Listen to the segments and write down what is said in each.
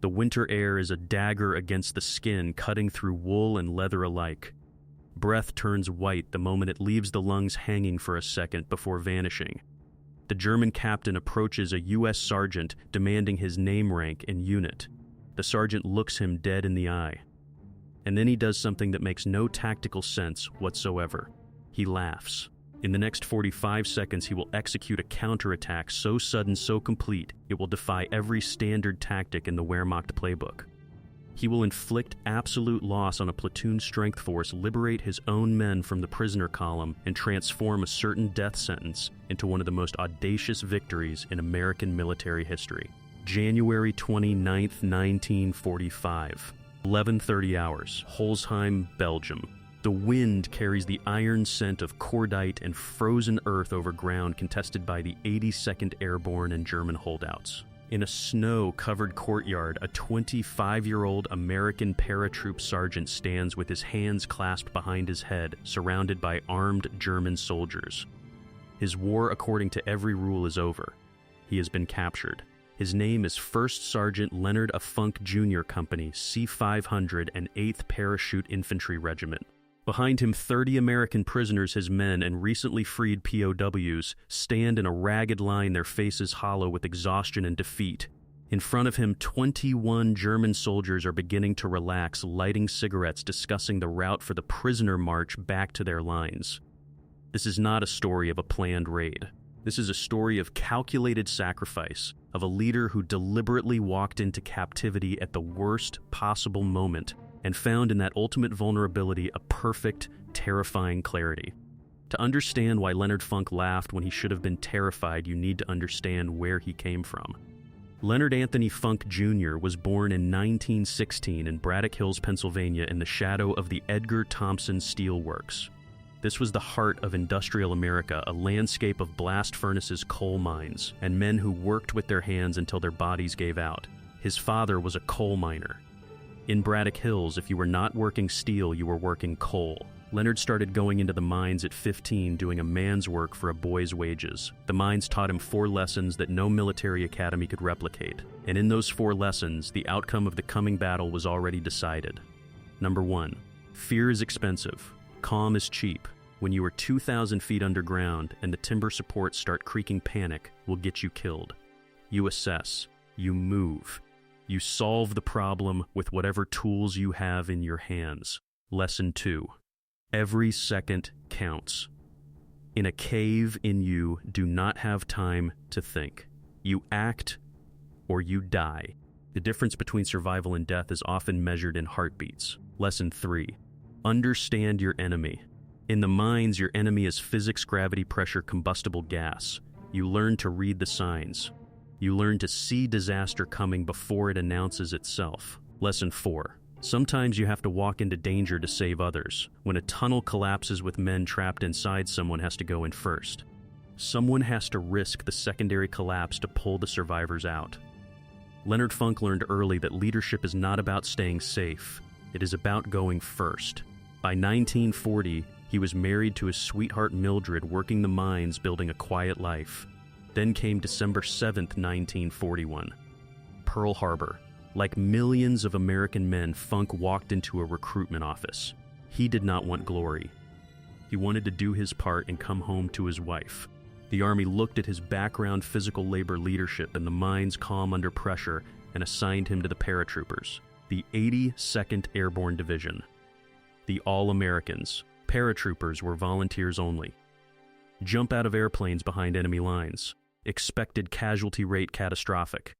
The winter air is a dagger against the skin, cutting through wool and leather alike. Breath turns white the moment it leaves the lungs hanging for a second before vanishing. The German captain approaches a U.S. sergeant demanding his name rank and unit. The sergeant looks him dead in the eye. And then he does something that makes no tactical sense whatsoever. He laughs. In the next 45 seconds, he will execute a counterattack so sudden, so complete, it will defy every standard tactic in the Wehrmacht playbook. He will inflict absolute loss on a platoon strength force, liberate his own men from the prisoner column, and transform a certain death sentence into one of the most audacious victories in American military history. January 29th, 1945. 11:30 hours, Holzheim, Belgium. The wind carries the iron scent of cordite and frozen earth over ground contested by the 82nd Airborne and German holdouts. In a snow-covered courtyard, a 25-year-old American paratroop sergeant stands with his hands clasped behind his head, surrounded by armed German soldiers. His war, according to every rule, is over. He has been captured. His name is First Sergeant Leonard Funk Jr. Company, C-500 and 8th Parachute Infantry Regiment. Behind him, 30 American prisoners, his men, and recently freed POWs stand in a ragged line, their faces hollow with exhaustion and defeat. In front of him, 21 German soldiers are beginning to relax, lighting cigarettes, discussing the route for the prisoner march back to their lines. This is not a story of a planned raid. This is a story of calculated sacrifice, of a leader who deliberately walked into captivity at the worst possible moment and found in that ultimate vulnerability a perfect, terrifying clarity. To understand why Leonard Funk laughed when he should have been terrified, you need to understand where he came from. Leonard Anthony Funk Jr. was born in 1916 in Braddock Hills, Pennsylvania, in the shadow of the Edgar Thomson Steel Works. This was the heart of industrial America, a landscape of blast furnaces, coal mines, and men who worked with their hands until their bodies gave out. His father was a coal miner. In Braddock Hills, if you were not working steel, you were working coal. Leonard started going into the mines at 15, doing a man's work for a boy's wages. The mines taught him 4 lessons that no military academy could replicate. And in those 4 lessons, the outcome of the coming battle was already decided. Number 1, fear is expensive. Calm is cheap. When you are 2,000 feet underground and the timber supports start creaking, panic will get you killed. You assess. You move. You solve the problem with whatever tools you have in your hands. Lesson 2. Every second counts. In a cave in you do not have time to think. You act or you die. The difference between survival and death is often measured in heartbeats. Lesson 3. Understand your enemy. In the mines, your enemy is physics, gravity, pressure, combustible gas. You learn to read the signs. You learn to see disaster coming before it announces itself. Lesson 4. Sometimes you have to walk into danger to save others. When a tunnel collapses with men trapped inside, someone has to go in first. Someone has to risk the secondary collapse to pull the survivors out. Leonard Funk learned early that leadership is not about staying safe. It is about going first. By 1940, he was married to his sweetheart Mildred, working the mines, building a quiet life. Then came December 7th, 1941. Pearl Harbor. Like millions of American men, Funk walked into a recruitment office. He did not want glory. He wanted to do his part and come home to his wife. The Army looked at his background, physical labor, leadership, and the mines, calm under pressure, and assigned him to the Paratroopers, the 82nd Airborne Division. The All-Americans. Paratroopers were volunteers only. Jump out of airplanes behind enemy lines. Expected casualty rate catastrophic.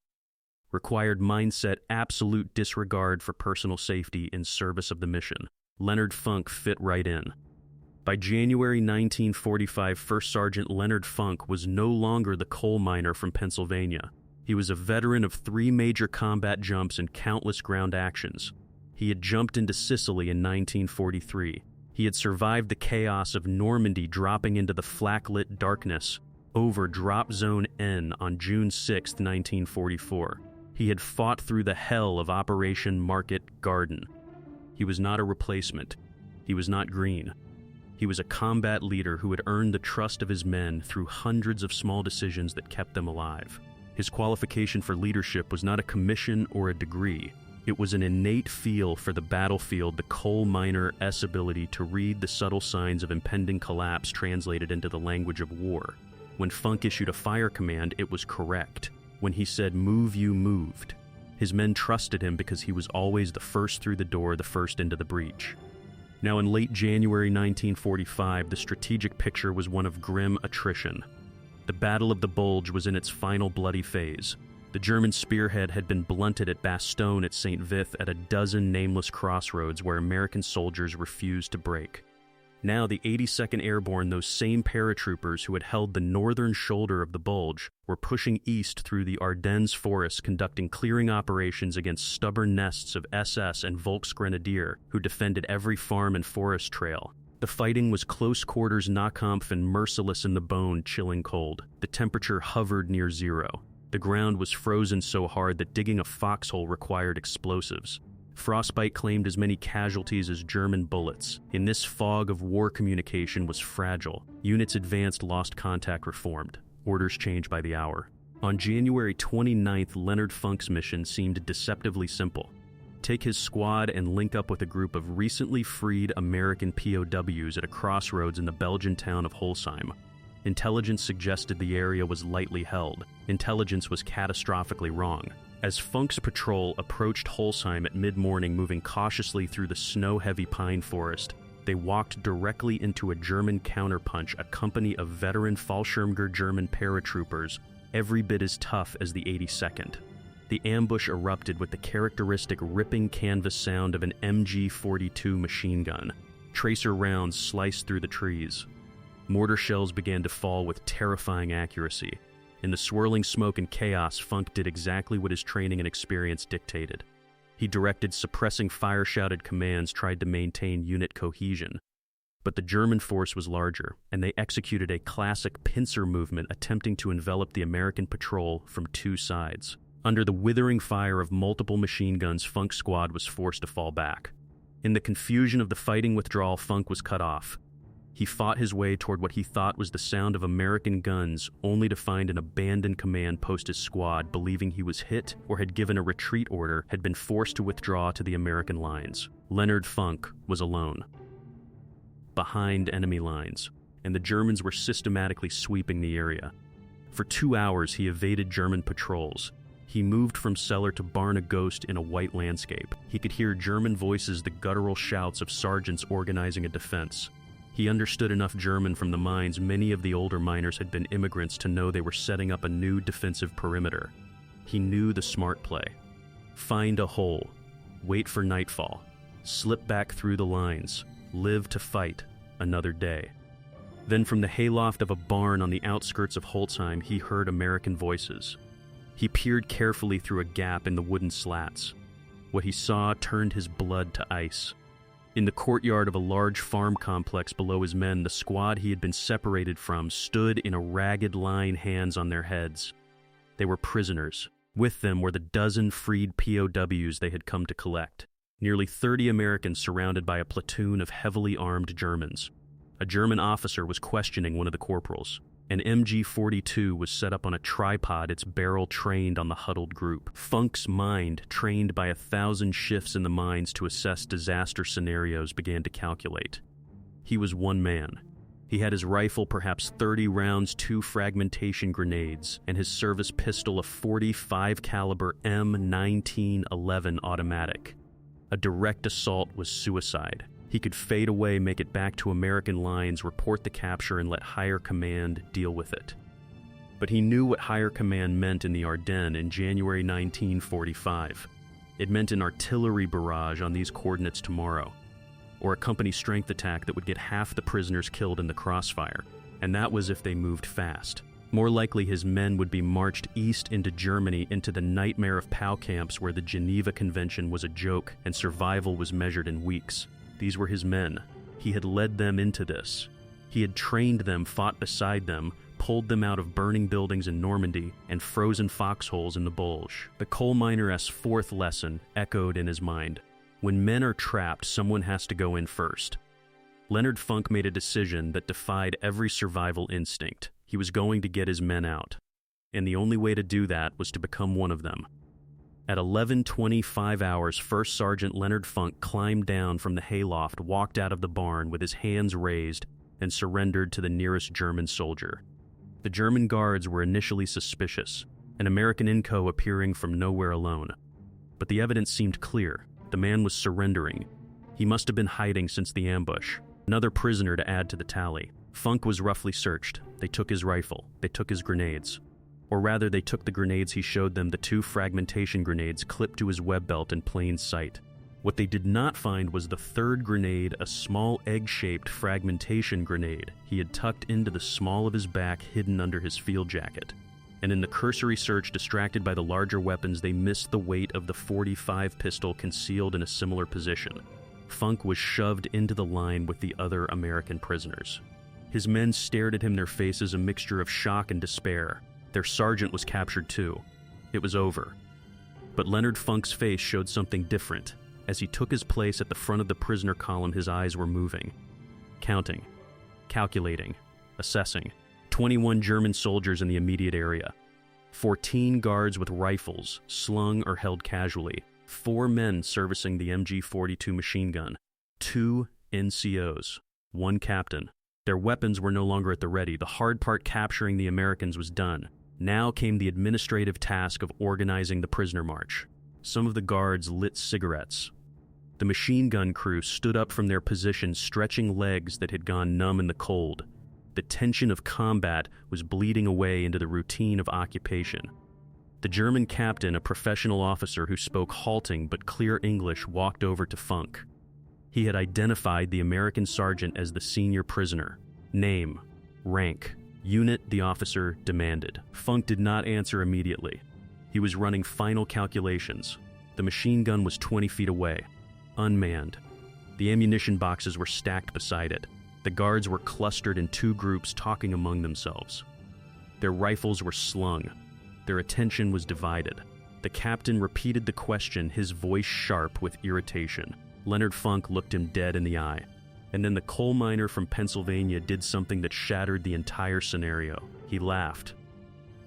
Required mindset absolute disregard for personal safety in service of the mission. Leonard Funk fit right in. By January 1945, First Sergeant Leonard Funk was no longer the coal miner from Pennsylvania. He was a veteran of 3 major combat jumps and countless ground actions. He had jumped into Sicily in 1943. He had survived the chaos of Normandy, dropping into the flak-lit darkness over Drop Zone N on June 6, 1944. He had fought through the hell of Operation Market Garden. He was not a replacement. He was not green. He was a combat leader who had earned the trust of his men through hundreds of small decisions that kept them alive. His qualification for leadership was not a commission or a degree. It was an innate feel for the battlefield, the coal miner's ability to read the subtle signs of impending collapse translated into the language of war. When Funk issued a fire command, it was correct. When he said, "Move, you moved." His men trusted him because he was always the first through the door, the first into the breach. Now, in late January 1945, the strategic picture was one of grim attrition. The Battle of the Bulge was in its final bloody phase. The German spearhead had been blunted at Bastogne at St. Vith at a dozen nameless crossroads where American soldiers refused to break. Now the 82nd Airborne, those same paratroopers who had held the northern shoulder of the Bulge, were pushing east through the Ardennes forests, conducting clearing operations against stubborn nests of SS and Volksgrenadier who defended every farm and forest trail. The fighting was close quarters Nahkampf and merciless in the bone, chilling cold. The temperature hovered near zero. The ground was frozen so hard that digging a foxhole required explosives. Frostbite claimed as many casualties as German bullets. In this fog of war, communication was fragile. Units advanced, lost contact, reformed. Orders changed by the hour. On January 29th, Leonard Funk's mission seemed deceptively simple. Take his squad and link up with a group of recently freed American POWs at a crossroads in the Belgian town of Holzheim. Intelligence suggested the area was lightly held. Intelligence was catastrophically wrong. As Funk's patrol approached Holzheim at mid-morning, moving cautiously through the snow-heavy pine forest, they walked directly into a German counterpunch, a company of veteran Fallschirmjäger German paratroopers, every bit as tough as the 82nd. The ambush erupted with the characteristic ripping canvas sound of an MG-42 machine gun. Tracer rounds sliced through the trees. Mortar shells began to fall with terrifying accuracy. In the swirling smoke and chaos, Funk did exactly what his training and experience dictated. He directed suppressing fire-shouted commands, tried to maintain unit cohesion. But the German force was larger, and they executed a classic pincer movement, attempting to envelop the American patrol from two sides. Under the withering fire of multiple machine guns, Funk's squad was forced to fall back. In the confusion of the fighting withdrawal, Funk was cut off. He fought his way toward what he thought was the sound of American guns, only to find an abandoned command post. His squad, believing he was hit or had given a retreat order, had been forced to withdraw to the American lines. Leonard Funk was alone, behind enemy lines, and the Germans were systematically sweeping the area. For 2 hours, he evaded German patrols. He moved from cellar to barn, a ghost in a white landscape. He could hear German voices, the guttural shouts of sergeants organizing a defense. He understood enough German from the mines many of the older miners had been immigrants to know they were setting up a new defensive perimeter. He knew the smart play. Find a hole, wait for nightfall, slip back through the lines, live to fight another day. Then from the hayloft of a barn on the outskirts of Holzheim, he heard American voices. He peered carefully through a gap in the wooden slats. What he saw turned his blood to ice. In the courtyard of a large farm complex below his men, the squad he had been separated from stood in a ragged line, hands on their heads. They were prisoners. With them were the dozen freed POWs they had come to collect. Nearly 30 Americans surrounded by a platoon of heavily armed Germans. A German officer was questioning one of the corporals. An MG-42 was set up on a tripod, its barrel trained on the huddled group. Funk's mind, trained by 1,000 shifts in the mines to assess disaster scenarios, began to calculate. He was one man. He had his rifle, perhaps 30 rounds, 2 fragmentation grenades, and his service pistol, a .45 caliber M1911 automatic. A direct assault was suicide. He could fade away, make it back to American lines, report the capture, and let higher command deal with it. But he knew what higher command meant in the Ardennes in January 1945. It meant an artillery barrage on these coordinates tomorrow, or a company strength attack that would get half the prisoners killed in the crossfire, and that was if they moved fast. More likely, his men would be marched east into Germany, into the nightmare of POW camps where the Geneva Convention was a joke and survival was measured in weeks. These were his men. He had led them into this. He had trained them, fought beside them, pulled them out of burning buildings in Normandy and frozen foxholes in the Bulge. The coal miner's fourth lesson echoed in his mind. When men are trapped, someone has to go in first. Leonard Funk made a decision that defied every survival instinct. He was going to get his men out. and the only way to do that was to become one of them. At 11:25 hours, First Sergeant Leonard Funk climbed down from the hayloft, walked out of the barn with his hands raised, and surrendered to the nearest German soldier. The German guards were initially suspicious, an American inco appearing from nowhere alone. But the evidence seemed clear. The man was surrendering. He must have been hiding since the ambush. Another prisoner to add to the tally. Funk was roughly searched. They took his rifle. They took his grenades. Or rather, they took the grenades he showed them, the 2 fragmentation grenades clipped to his web belt in plain sight. What they did not find was the 3rd grenade, a small egg-shaped fragmentation grenade he had tucked into the small of his back, hidden under his field jacket. And in the cursory search, distracted by the larger weapons, they missed the weight of the .45 pistol concealed in a similar position. Funk was shoved into the line with the other American prisoners. His men stared at him, their faces a mixture of shock and despair. Their sergeant was captured too. It was over. But Leonard Funk's face showed something different. As he took his place at the front of the prisoner column, his eyes were moving. Counting. Calculating. Assessing. 21 German soldiers in the immediate area. 14 guards with rifles, slung or held casually. 4 men servicing the MG-42 machine gun. 2 NCOs. 1 captain. Their weapons were no longer at the ready. The hard part, capturing the Americans, was done. Now came the administrative task of organizing the prisoner march. Some of the guards lit cigarettes. The machine gun crew stood up from their positions, stretching legs that had gone numb in the cold. The tension of combat was bleeding away into the routine of occupation. The German captain, a professional officer who spoke halting but clear English, walked over to Funk. He had identified the American sergeant as the senior prisoner. Name, rank, unit, the officer demanded. Funk did not answer immediately. He was running final calculations. The machine gun was 20 feet away, unmanned. The ammunition boxes were stacked beside it. The guards were clustered in 2 groups, talking among themselves. Their rifles were slung. Their attention was divided. The captain repeated the question, his voice sharp with irritation. Leonard Funk looked him dead in the eye. And then the coal miner from Pennsylvania did something that shattered the entire scenario. He laughed.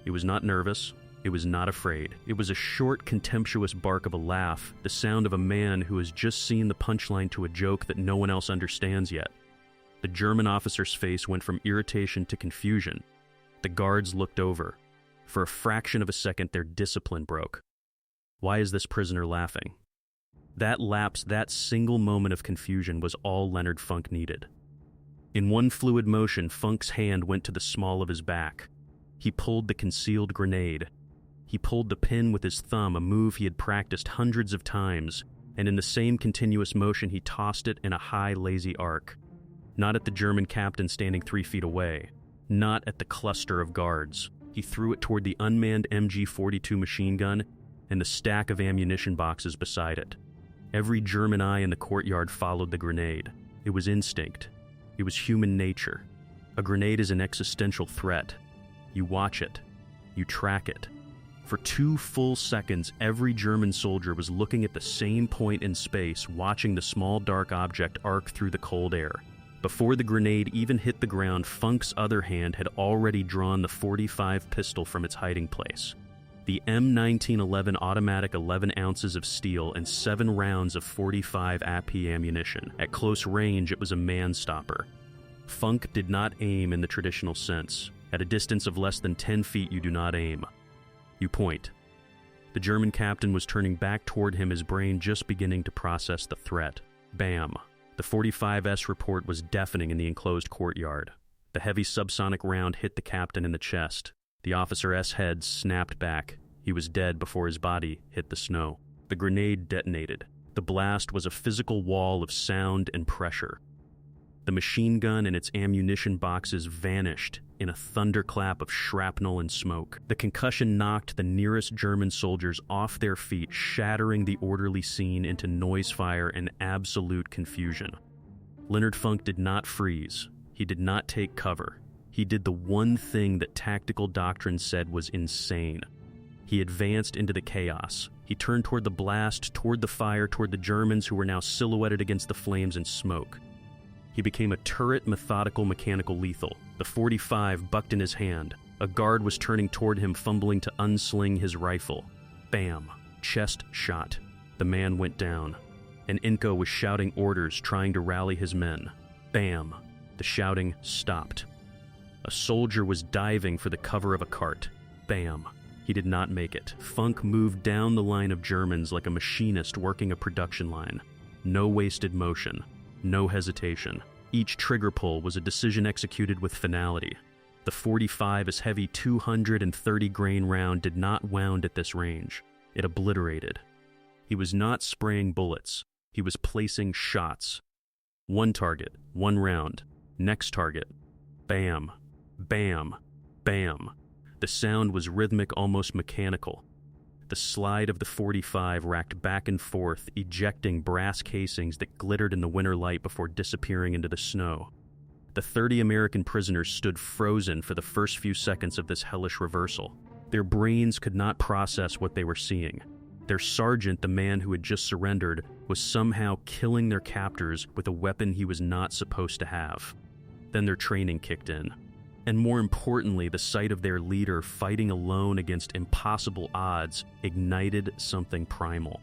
He was not nervous. It was not afraid. It was a short, contemptuous bark of a laugh, the sound of a man who has just seen the punchline to a joke that no one else understands yet. The German officer's face went from irritation to confusion. The guards looked over. For a fraction of a second, their discipline broke. Why is this prisoner laughing? That lapse, that single moment of confusion, was all Leonard Funk needed. In one fluid motion, Funk's hand went to the small of his back. He pulled the concealed grenade. He pulled the pin with his thumb, a move he had practiced hundreds of times, and in the same continuous motion he tossed it in a high, lazy arc. Not at the German captain standing 3 feet away. Not at the cluster of guards. He threw it toward the unmanned MG-42 machine gun and the stack of ammunition boxes beside it. Every German eye in the courtyard followed the grenade. It was instinct. It was human nature. A grenade is an existential threat. You watch it. You track it. For 2 full seconds, every German soldier was looking at the same point in space, watching the small dark object arc through the cold air. Before the grenade even hit the ground, Funk's other hand had already drawn the .45 pistol from its hiding place. The M1911 automatic, 11 ounces of steel and 7 rounds of .45 AP ammunition. At close range, it was a man-stopper. Funk did not aim in the traditional sense. At a distance of less than 10 feet, you do not aim. You point. The German captain was turning back toward him, his brain just beginning to process the threat. Bam! The 45S report was deafening in the enclosed courtyard. The heavy subsonic round hit the captain in the chest. The officer's head snapped back. He was dead before his body hit the snow. The grenade detonated. The blast was a physical wall of sound and pressure. The machine gun and its ammunition boxes vanished in a thunderclap of shrapnel and smoke. The concussion knocked the nearest German soldiers off their feet, shattering the orderly scene into noise fire and absolute confusion. Leonard Funk did not freeze. He did not take cover. He did the one thing that tactical doctrine said was insane. He advanced into the chaos. He turned toward the blast, toward the fire, toward the Germans who were now silhouetted against the flames and smoke. He became a turret, methodical, mechanical lethal. The .45 bucked in his hand. A guard was turning toward him, fumbling to unsling his rifle. Bam! Chest shot. The man went down. An Inco was shouting orders, trying to rally his men. Bam! The shouting stopped. A soldier was diving for the cover of a cart. Bam! He did not make it. Funk moved down the line of Germans like a machinist working a production line. No wasted motion. No hesitation. Each trigger pull was a decision executed with finality. The .45's heavy 230-grain round did not wound at this range. It obliterated. He was not spraying bullets. He was placing shots. One target, one round. Next target. Bam, bam, bam. The sound was rhythmic, almost mechanical. The slide of the .45 racked back and forth, ejecting brass casings that glittered in the winter light before disappearing into the snow. The 30 American prisoners stood frozen for the first few seconds of this hellish reversal. Their brains could not process what they were seeing. Their sergeant, the man who had just surrendered, was somehow killing their captors with a weapon he was not supposed to have. Then their training kicked in. And more importantly, the sight of their leader fighting alone against impossible odds ignited something primal.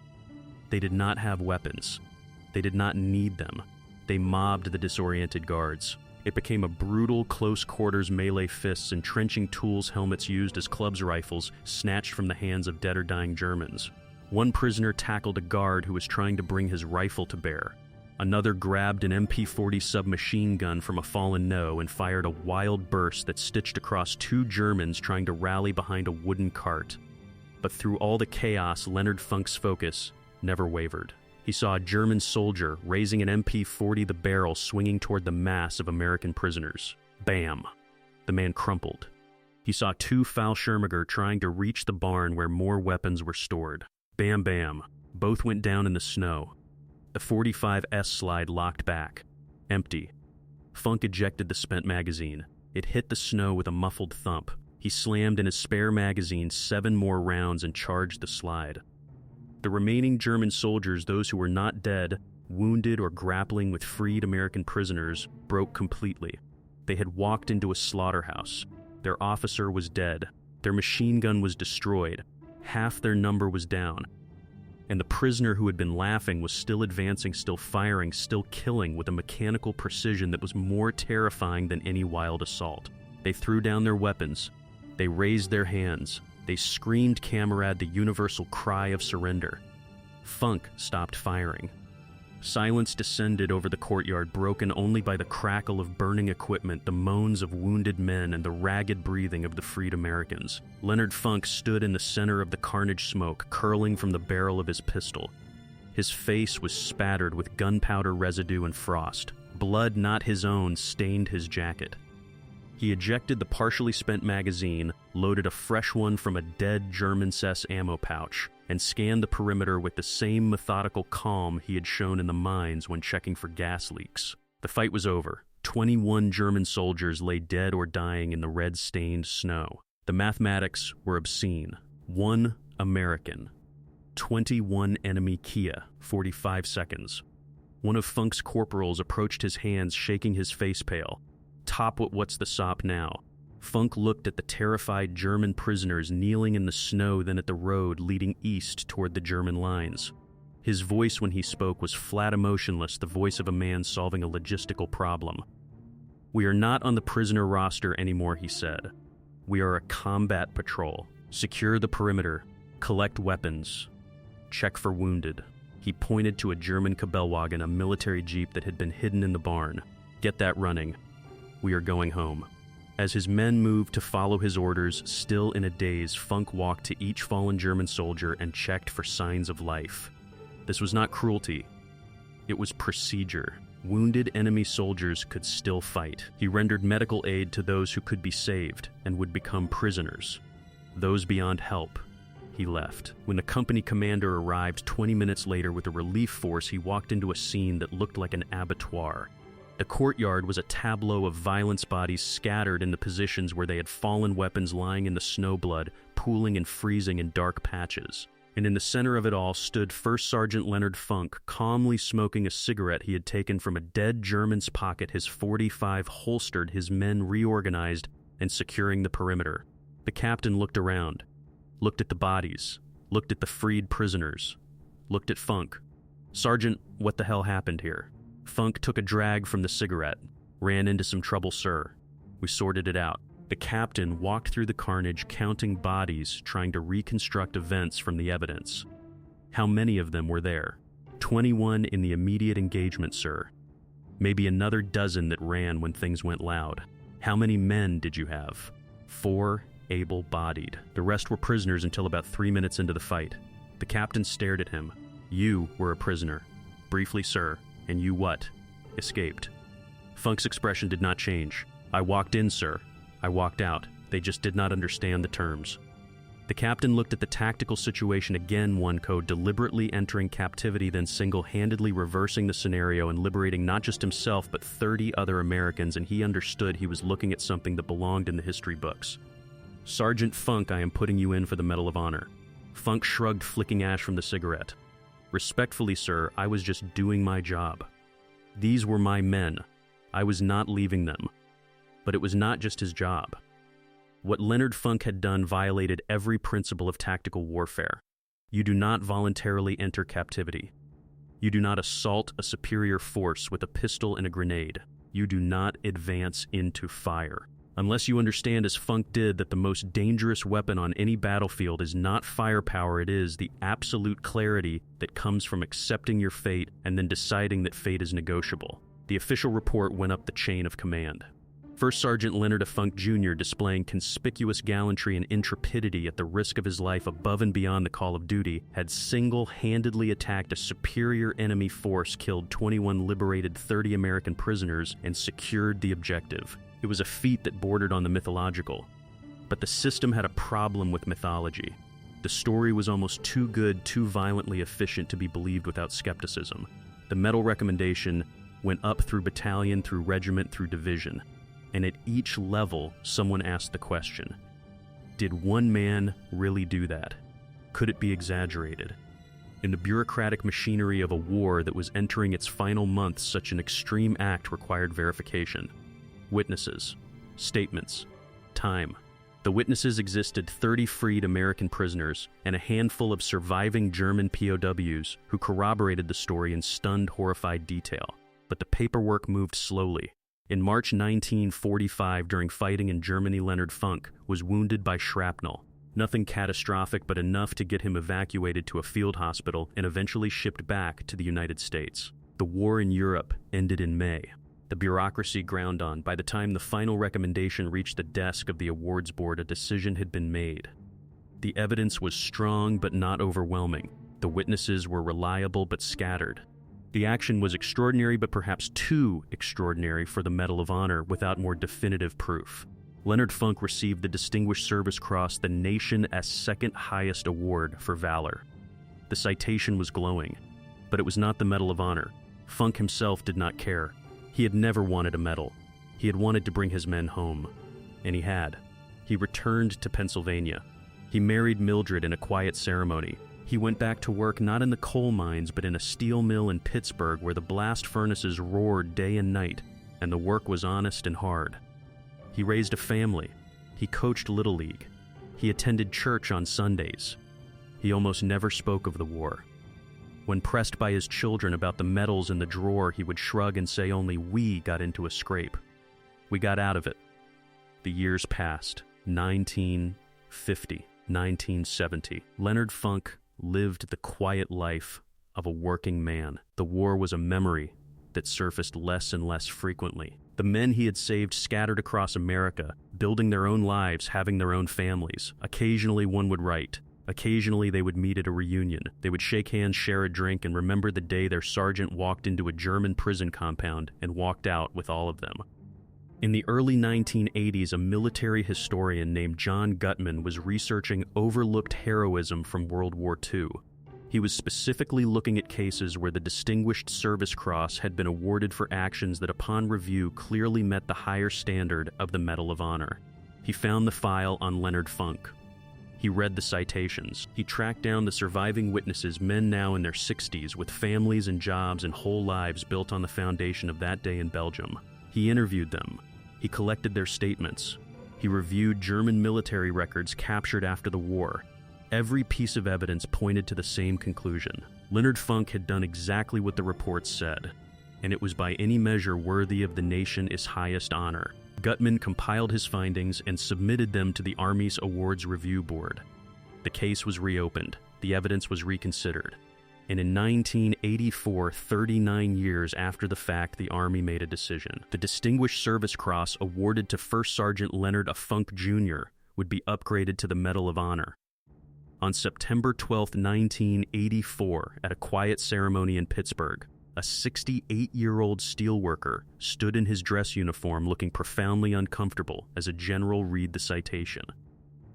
They did not have weapons. They did not need them. They mobbed the disoriented guards. It became a brutal, close-quarters melee, fists and trenching tools, helmets used as clubs rifles, snatched from the hands of dead or dying Germans. One prisoner tackled a guard who was trying to bring his rifle to bear. Another grabbed an MP-40 submachine gun from a fallen No and fired a wild burst that stitched across two Germans trying to rally behind a wooden cart. But through all the chaos, Leonard Funk's focus never wavered. He saw a German soldier raising an MP-40, the barrel swinging toward the mass of American prisoners. Bam! The man crumpled. He saw two Fallschirmjäger trying to reach the barn where more weapons were stored. Bam, bam. Both went down in the snow. The .45's slide locked back. Empty. Funk ejected the spent magazine. It hit the snow with a muffled thump. He slammed in his spare magazine 7 more rounds and charged the slide. The remaining German soldiers, those who were not dead, wounded, or grappling with freed American prisoners, broke completely. They had walked into a slaughterhouse. Their officer was dead. Their machine gun was destroyed. Half their number was down. And the prisoner who had been laughing was still advancing, still firing, still killing with a mechanical precision that was more terrifying than any wild assault. They threw down their weapons. They raised their hands. They screamed camarade the universal cry of surrender. Funk stopped firing. Silence descended over the courtyard, broken only by the crackle of burning equipment, the moans of wounded men, and the ragged breathing of the freed Americans. Leonard Funk stood in the center of the carnage smoke, curling from the barrel of his pistol. His face was spattered with gunpowder residue and frost. Blood not his own stained his jacket. He ejected the partially spent magazine, loaded a fresh one from a dead German SS ammo pouch, and scanned the perimeter with the same methodical calm he had shown in the mines when checking for gas leaks. The fight was over. 21 German soldiers lay dead or dying in the red-stained snow. The mathematics were obscene. 1 American. 21 enemy Kia, 45 seconds. One of Funk's corporals approached his hands, shaking his face pale. Top what's the sop now? Funk looked at the terrified German prisoners kneeling in the snow, then at the road leading east toward the German lines. His voice when he spoke was flat emotionless, the voice of a man solving a logistical problem. "We are not on the prisoner roster anymore," he said. "We are a combat patrol. Secure the perimeter. Collect weapons. Check for wounded." He pointed to a German Kabelwagen, a military jeep that had been hidden in the barn. "Get that running. We are going home." As his men moved to follow his orders, still in a daze, Funk walked to each fallen German soldier and checked for signs of life. This was not cruelty. It was procedure. Wounded enemy soldiers could still fight. He rendered medical aid to those who could be saved and would become prisoners. Those beyond help, he left. When the company commander arrived 20 minutes later with a relief force, he walked into a scene that looked like an abattoir. The courtyard was a tableau of violence bodies scattered in the positions where they had fallen, weapons lying in the snowblood, pooling and freezing in dark patches. And in the center of it all stood First Sergeant Leonard Funk, calmly smoking a cigarette he had taken from a dead German's pocket, his .45 holstered, his men reorganized, and securing the perimeter. The captain looked around, looked at the bodies, looked at the freed prisoners, looked at Funk. "Sergeant, what the hell happened here?" Funk took a drag from the cigarette. "Ran into some trouble, sir. We sorted it out." The captain walked through the carnage, counting bodies, trying to reconstruct events from the evidence. "How many of them were there?" 21 in the immediate engagement, sir. Maybe another dozen that ran when things went loud. "How many men did you have?" 4 able-bodied. The rest were prisoners until about 3 minutes into the fight. The captain stared at him. "You were a prisoner." "Briefly, sir. And you what?" "Escaped." Funk's expression did not change. "I walked in, sir. I walked out. They just did not understand the terms." The captain looked at the tactical situation again, one code, deliberately entering captivity, then single-handedly reversing the scenario and liberating not just himself, but 30 other Americans, and he understood he was looking at something that belonged in the history books. "Sergeant Funk, I am putting you in for the Medal of Honor." Funk shrugged, flicking ash from the cigarette. "Respectfully, sir, I was just doing my job. These were my men. I was not leaving them." But it was not just his job. What Leonard Funk had done violated every principle of tactical warfare. You do not voluntarily enter captivity. You do not assault a superior force with a pistol and a grenade. You do not advance into fire. Unless you understand, as Funk did, that the most dangerous weapon on any battlefield is not firepower, it is the absolute clarity that comes from accepting your fate and then deciding that fate is negotiable. The official report went up the chain of command. First Sergeant Leonard Funk Jr., displaying conspicuous gallantry and intrepidity at the risk of his life above and beyond the call of duty, had single-handedly attacked a superior enemy force, killed 21, liberated 30 American prisoners, and secured the objective. It was a feat that bordered on the mythological. But the system had a problem with mythology. The story was almost too good, too violently efficient to be believed without skepticism. The medal recommendation went up through battalion, through regiment, through division. And at each level, someone asked the question, did one man really do that? Could it be exaggerated? In the bureaucratic machinery of a war that was entering its final months, such an extreme act required verification. Witnesses, statements, time. The witnesses existed: 30 freed American prisoners and a handful of surviving German POWs who corroborated the story in stunned, horrified detail. But the paperwork moved slowly. In March 1945, during fighting in Germany, Leonard Funk was wounded by shrapnel. Nothing catastrophic, but enough to get him evacuated to a field hospital and eventually shipped back to the United States. The war in Europe ended in May. The bureaucracy ground on. By the time the final recommendation reached the desk of the awards board, a decision had been made. The evidence was strong but not overwhelming. The witnesses were reliable but scattered. The action was extraordinary, but perhaps too extraordinary for the Medal of Honor without more definitive proof. Leonard Funk received the Distinguished Service Cross, the nation's second highest award for valor. The citation was glowing, but it was not the Medal of Honor. Funk himself did not care. He had never wanted a medal. He had wanted to bring his men home. And he had. He returned to Pennsylvania. He married Mildred in a quiet ceremony. He went back to work not in the coal mines, but in a steel mill in Pittsburgh where the blast furnaces roared day and night, and the work was honest and hard. He raised a family. He coached Little League. He attended church on Sundays. He almost never spoke of the war. When pressed by his children about the medals in the drawer, he would shrug and say only we got into a scrape. We got out of it. The years passed. 1950, 1970. Leonard Funk lived the quiet life of a working man. The war was a memory that surfaced less and less frequently. The men he had saved scattered across America, building their own lives, having their own families. Occasionally one would write. Occasionally they would meet at a reunion. They would shake hands, share a drink, and remember the day their sergeant walked into a German prison compound and walked out with all of them. In the early 1980s, a military historian named John Gutman was researching overlooked heroism from World War II. He was specifically looking at cases where the Distinguished Service Cross had been awarded for actions that upon review clearly met the higher standard of the Medal of Honor. He found the file on Leonard Funk. He read the citations. He tracked down the surviving witnesses, men now in their 60s, with families and jobs and whole lives built on the foundation of that day in Belgium. He interviewed them. He collected their statements. He reviewed German military records captured after the war. Every piece of evidence pointed to the same conclusion. Leonard Funk had done exactly what the reports said, and it was by any measure worthy of the nation's highest honor. Gutman compiled his findings and submitted them to the Army's Awards Review Board. The case was reopened, the evidence was reconsidered, and in 1984, 39 years after the fact, the Army made a decision. The Distinguished Service Cross awarded to First Sergeant Leonard Funk Jr. would be upgraded to the Medal of Honor. On September 12, 1984, at a quiet ceremony in Pittsburgh, a 68-year-old steelworker stood in his dress uniform looking profoundly uncomfortable as a general read the citation.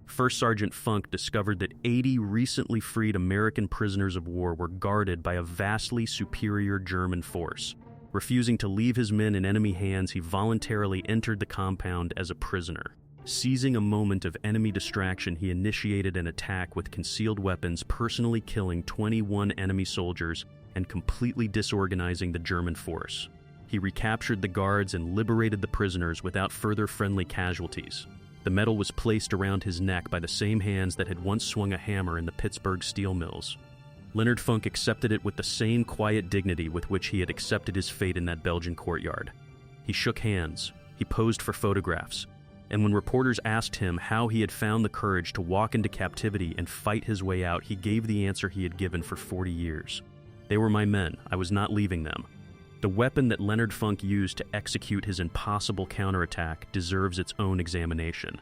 First Sergeant Funk discovered that 80 recently freed American prisoners of war were guarded by a vastly superior German force. Refusing to leave his men in enemy hands, he voluntarily entered the compound as a prisoner. Seizing a moment of enemy distraction, he initiated an attack with concealed weapons, personally killing 21 enemy soldiers and completely disorganizing the German force. He recaptured the guards and liberated the prisoners without further friendly casualties. The medal was placed around his neck by the same hands that had once swung a hammer in the Pittsburgh steel mills. Leonard Funk accepted it with the same quiet dignity with which he had accepted his fate in that Belgian courtyard. He shook hands, he posed for photographs, and when reporters asked him how he had found the courage to walk into captivity and fight his way out, he gave the answer he had given for 40 years. They were my men, I was not leaving them. The weapon that Leonard Funk used to execute his impossible counterattack deserves its own examination.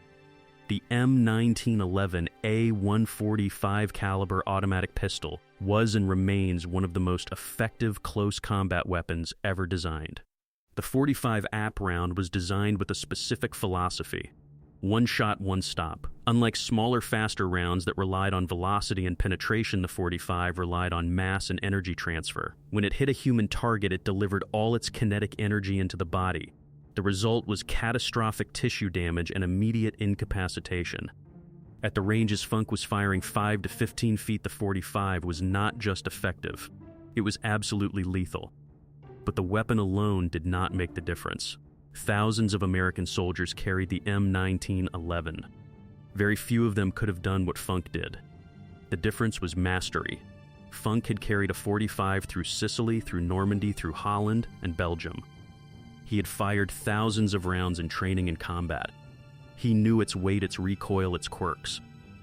The M1911 A145 caliber automatic pistol was and remains one of the most effective close combat weapons ever designed. The 45 APP round was designed with a specific philosophy: one shot, one stop. Unlike smaller, faster rounds that relied on velocity and penetration, the 45 relied on mass and energy transfer. When it hit a human target, it delivered all its kinetic energy into the body. The result was catastrophic tissue damage and immediate incapacitation. At the ranges Funk was firing 5 to 15 feet, the 45 was not just effective, it was absolutely lethal. But the weapon alone did not make the difference. Thousands of American soldiers carried the M1911. Very few of them could have done what Funk did. The difference was mastery. Funk had carried a 45 through Sicily, through Normandy, through Holland, and Belgium. He had fired thousands of rounds in training and combat. He knew its weight, its recoil, its quirks.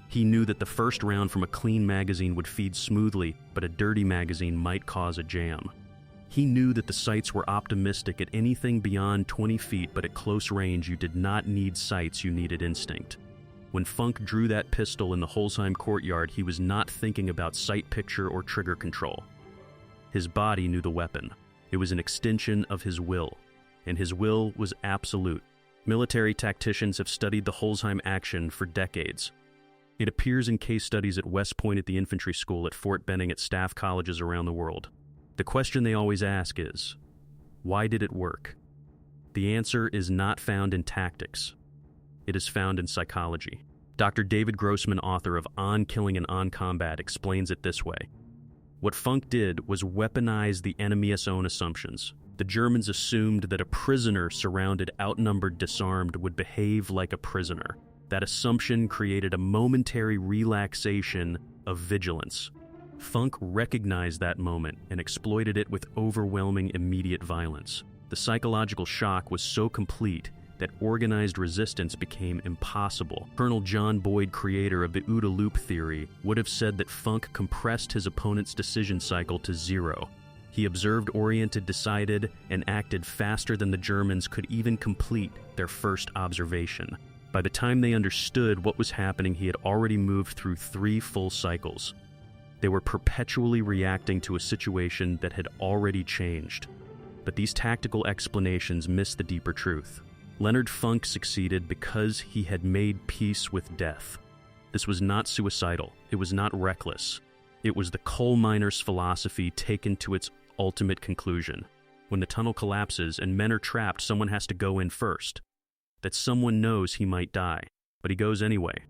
He knew that the first round from a clean magazine would feed smoothly, but a dirty magazine might cause a jam. He knew that the sights were optimistic at anything beyond 20 feet, but at close range you did not need sights, you needed instinct. When Funk drew that pistol in the Holzheim courtyard, he was not thinking about sight picture or trigger control. His body knew the weapon. It was an extension of his will, and his will was absolute. Military tacticians have studied the Holzheim action for decades. It appears in case studies at West Point, at the infantry school, at Fort Benning, at staff colleges around the world. The question they always ask is, why did it work? The answer is not found in tactics. It is found in psychology. Dr. David Grossman, author of On Killing and On Combat, explains it this way. What Funk did was weaponize the enemy's own assumptions. The Germans assumed that a prisoner surrounded, outnumbered, disarmed would behave like a prisoner. That assumption created a momentary relaxation of vigilance. Funk recognized that moment and exploited it with overwhelming immediate violence. The psychological shock was so complete that organized resistance became impossible. Colonel John Boyd, creator of the OODA loop theory, would have said that Funk compressed his opponent's decision cycle to zero. He observed, oriented, decided, and acted faster than the Germans could even complete their first observation. By the time they understood what was happening, he had already moved through 3 full cycles. They were perpetually reacting to a situation that had already changed. But these tactical explanations miss the deeper truth. Leonard Funk succeeded because he had made peace with death. This was not suicidal. It was not reckless. It was the coal miner's philosophy taken to its ultimate conclusion. When the tunnel collapses and men are trapped, someone has to go in first. That someone knows he might die, but he goes anyway.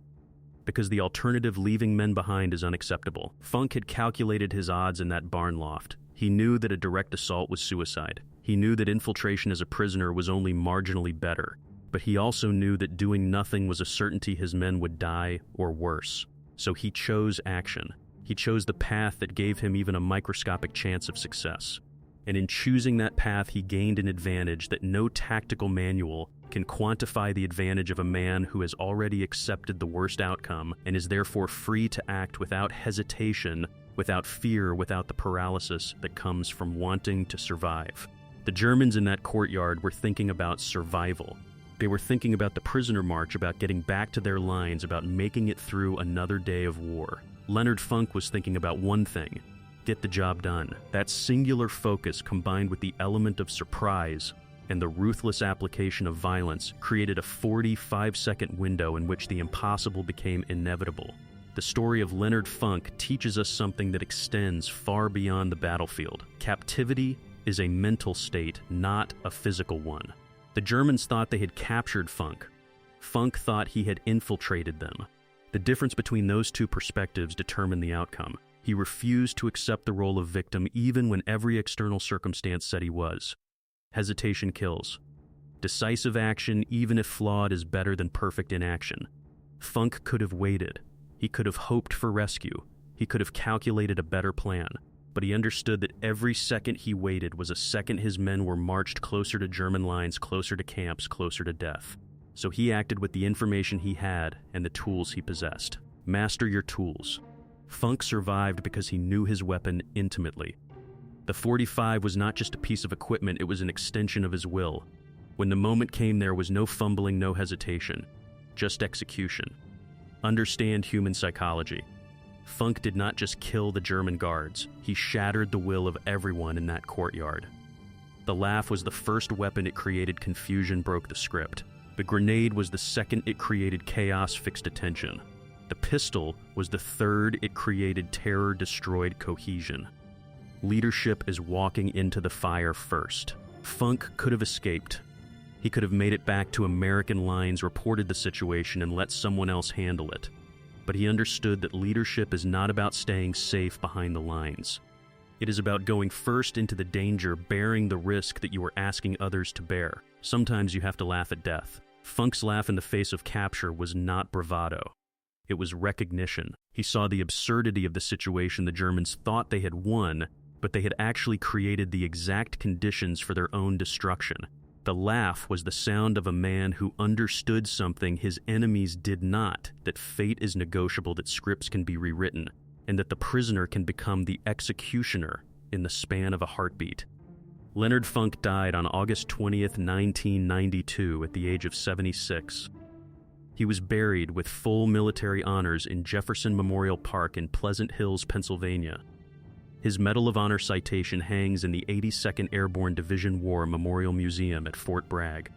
Because the alternative, leaving men behind, is unacceptable. Funk had calculated his odds in that barn loft. He knew that a direct assault was suicide. He knew that infiltration as a prisoner was only marginally better. But he also knew that doing nothing was a certainty his men would die or worse. So he chose action. He chose the path that gave him even a microscopic chance of success. And in choosing that path, he gained an advantage that no tactical manual can quantify the advantage of a man who has already accepted the worst outcome and is therefore free to act without hesitation, without fear, without the paralysis that comes from wanting to survive. The Germans in that courtyard were thinking about survival. They were thinking about the prisoner march, about getting back to their lines, about making it through another day of war. Leonard Funk was thinking about one thing: get the job done. That singular focus, combined with the element of surprise and the ruthless application of violence, created a 45-second window in which the impossible became inevitable. The story of Leonard Funk teaches us something that extends far beyond the battlefield. Captivity is a mental state, not a physical one. The Germans thought they had captured Funk. Funk thought he had infiltrated them. The difference between those two perspectives determined the outcome. He refused to accept the role of victim even when every external circumstance said he was. Hesitation kills. Decisive action, even if flawed, is better than perfect inaction. Funk could have waited. He could have hoped for rescue. He could have calculated a better plan. But he understood that every second he waited was a second his men were marched closer to German lines, closer to camps, closer to death. So he acted with the information he had and the tools he possessed. Master your tools. Funk survived because he knew his weapon intimately. The .45 was not just a piece of equipment, it was an extension of his will. When the moment came, there was no fumbling, no hesitation, just execution. Understand human psychology. Funk did not just kill the German guards, he shattered the will of everyone in that courtyard. The laugh was the first weapon, it created confusion, broke the script. The grenade was the second, it created chaos, fixed attention. The pistol was the third, it created terror, destroyed cohesion. Leadership is walking into the fire first. Funk could have escaped. He could have made it back to American lines, reported the situation, and let someone else handle it. But he understood that leadership is not about staying safe behind the lines. It is about going first into the danger, bearing the risk that you are asking others to bear. Sometimes you have to laugh at death. Funk's laugh in the face of capture was not bravado. It was recognition. He saw the absurdity of the situation. The Germans thought they had won, but they had actually created the exact conditions for their own destruction. The laugh was the sound of a man who understood something his enemies did not, that fate is negotiable, that scripts can be rewritten, and that the prisoner can become the executioner in the span of a heartbeat. Leonard Funk died on August 20th, 1992, at the age of 76. He was buried with full military honors in Jefferson Memorial Park in Pleasant Hills, Pennsylvania. His Medal of Honor citation hangs in the 82nd Airborne Division War Memorial Museum at Fort Bragg.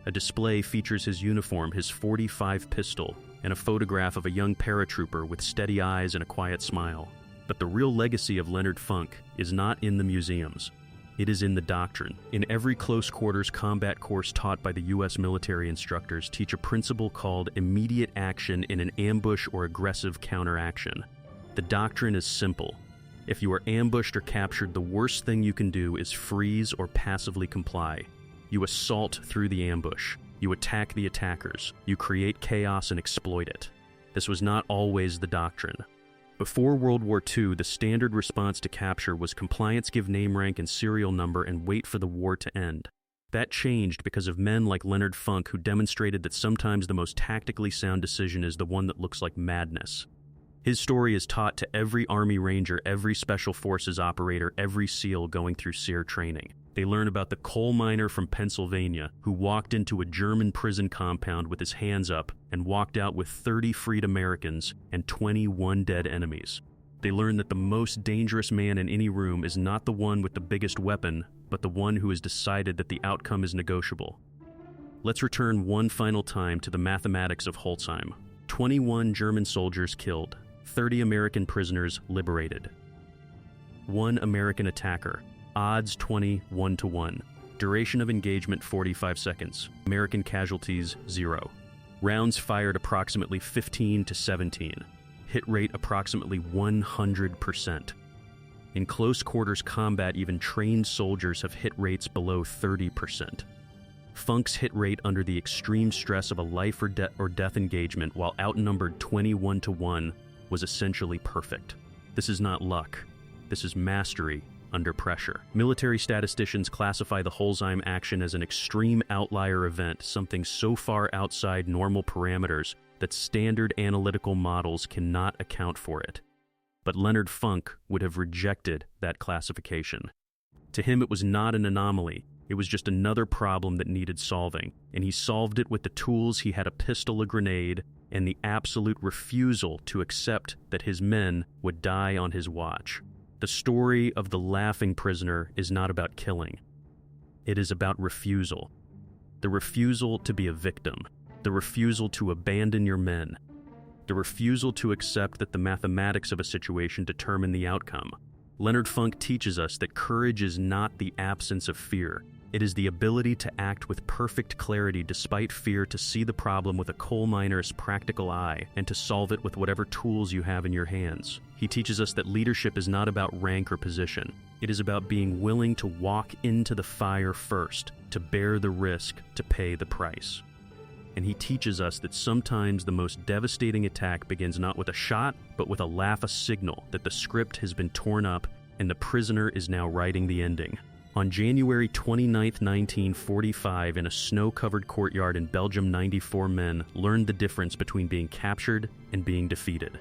A display features his uniform, his .45 pistol, and a photograph of a young paratrooper with steady eyes and a quiet smile. But the real legacy of Leonard Funk is not in the museums. It is in the doctrine. In every close quarters combat course taught by the U.S. military instructors teach a principle called immediate action in an ambush or aggressive counteraction. The doctrine is simple. If you are ambushed or captured, the worst thing you can do is freeze or passively comply. You assault through the ambush. You attack the attackers. You create chaos and exploit it. This was not always the doctrine. Before World War II, the standard response to capture was compliance, give name, rank, and serial number, and wait for the war to end. That changed because of men like Leonard Funk, who demonstrated that sometimes the most tactically sound decision is the one that looks like madness. His story is taught to every Army Ranger, every Special Forces operator, every SEAL going through SEER training. They learn about the coal miner from Pennsylvania who walked into a German prison compound with his hands up and walked out with 30 freed Americans and 21 dead enemies. They learn that the most dangerous man in any room is not the one with the biggest weapon, but the one who has decided that the outcome is negotiable. Let's return one final time to the mathematics of Holzheim. 21 German soldiers killed. 30 American prisoners liberated. 1 American attacker. Odds 20, 1-1. Duration of engagement 45 seconds. American casualties 0. Rounds fired approximately 15 to 17. Hit rate approximately 100%. In close quarters combat, even trained soldiers have hit rates below 30%. Funk's hit rate under the extreme stress of a life or death engagement while outnumbered 21-1 was essentially perfect. This is not luck. This is mastery under pressure. Military statisticians classify the Holzheim action as an extreme outlier event, something so far outside normal parameters that standard analytical models cannot account for it. But Leonard Funk would have rejected that classification. To him, it was not an anomaly. It was just another problem that needed solving, and he solved it with the tools he had: a pistol, a grenade, and the absolute refusal to accept that his men would die on his watch. The story of the laughing prisoner is not about killing. It is about refusal. The refusal to be a victim. The refusal to abandon your men. The refusal to accept that the mathematics of a situation determine the outcome. Leonard Funk teaches us that courage is not the absence of fear. It is the ability to act with perfect clarity despite fear, to see the problem with a coal miner's practical eye, and to solve it with whatever tools you have in your hands. He teaches us that leadership is not about rank or position. It is about being willing to walk into the fire first, to bear the risk, to pay the price. And he teaches us that sometimes the most devastating attack begins not with a shot, but with a laugh, a signal that the script has been torn up and the prisoner is now writing the ending. On January 29, 1945, in a snow-covered courtyard in Belgium, 94 men learned the difference between being captured and being defeated.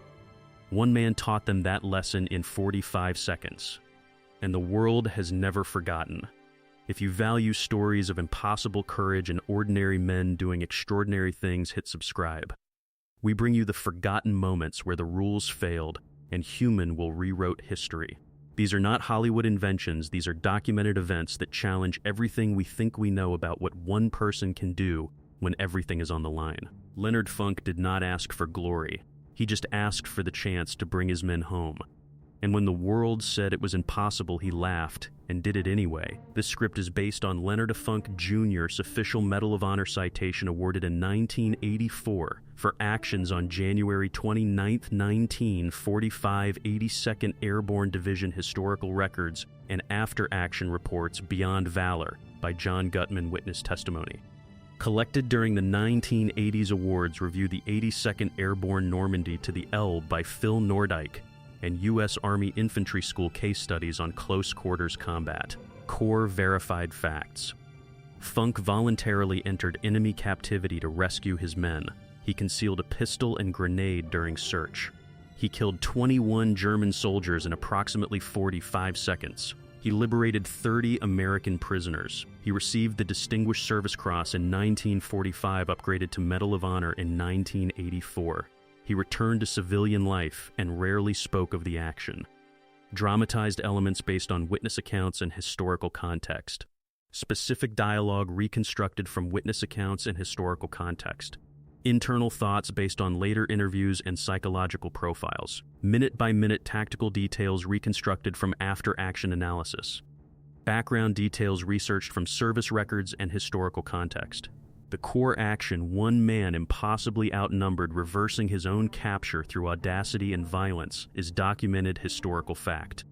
One man taught them that lesson in 45 seconds, and the world has never forgotten. If you value stories of impossible courage and ordinary men doing extraordinary things, hit subscribe. We bring you the forgotten moments where the rules failed and human will rewrote history. These are not Hollywood inventions. These are documented events that challenge everything we think we know about what one person can do when everything is on the line. Leonard Funk did not ask for glory. He just asked for the chance to bring his men home. And when the world said it was impossible, he laughed and did it anyway. This script is based on Leonard Funk Jr.'s official Medal of Honor citation awarded in 1984 for actions on January 29, 1945, 82nd Airborne Division Historical Records and After-Action Reports Beyond Valor by John Gutman Witness Testimony. Collected during the 1980s awards, review the 82nd Airborne Normandy to the Elbe by Phil Nordyke, and U.S. Army Infantry School case studies on close quarters combat. Core verified facts. Funk voluntarily entered enemy captivity to rescue his men. He concealed a pistol and grenade during search. He killed 21 German soldiers in approximately 45 seconds. He liberated 30 American prisoners. He received the Distinguished Service Cross in 1945, upgraded to Medal of Honor in 1984. He returned to civilian life and rarely spoke of the action. Dramatized elements based on witness accounts and historical context. Specific dialogue reconstructed from witness accounts and historical context. Internal thoughts based on later interviews and psychological profiles. Minute-by-minute tactical details reconstructed from after-action analysis. Background details researched from service records and historical context. The core action, one man impossibly outnumbered reversing his own capture through audacity and violence, is documented historical fact.